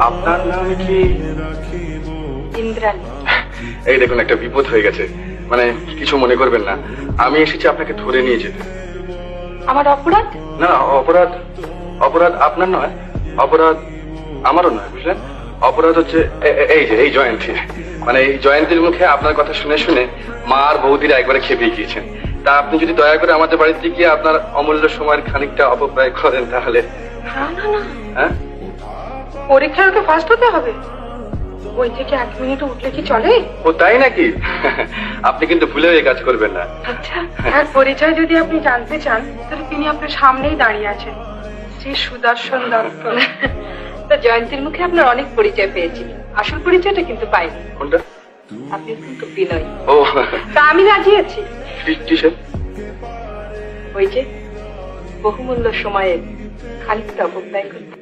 আপনার নাম কি? ইন্দ্রাণী। এই দেখুন, একটা বিপদ হয়ে গেছে। মানে কিছু মনে করবেন না, আমি এসেছি আপনাকে ধরে নিয়ে যেতে। আমার অপরাধ? না, অপরাধ অপরাধ আপনার নয়, অপরাধ আমারও নয়, বুঝলেন? অপরাধ হচ্ছে এই জয়ন্তী। মানে এই জয়ন্তীর মুখে আপনার কথা শুনে শুনে মা আর বৌদিরা একবারে খেপে গিয়েছেন। তা আপনি যদি দয়া করে আমাদের বাড়িতে গিয়ে আপনার অমূল্য সময়ের খানিকটা অপব্যয় করেন তাহলে। না না না, হ্যাঁ, পরীক্ষায় তো ফার্স্ট হতে হবে। ওই থেকে 1 মিনিট উঠলে কি চলে? ও তাই নাকি? আপনি কিন্তু ভুলেও এই কাজ করবেন না। আচ্ছা, আর পরিচয় যদি আপনি জানতে চান তাহলে তিনি আপনার সামনেই দাঁড়িয়ে আছেন, শ্রী সুদর্শন দত্ত। তা জয়ন্তীর মুখে আপনার অনেক পরিচয় পেয়েছি, আসল পরিচয়টা কিন্তু পাইনি। কোনটা? আপনি কিন্তু বিনয়। ও, তা আমি রাজি আছি। কিসের? ওই যে বহুমূল্য সময়ে খানিকটা অপব্যয় করতে।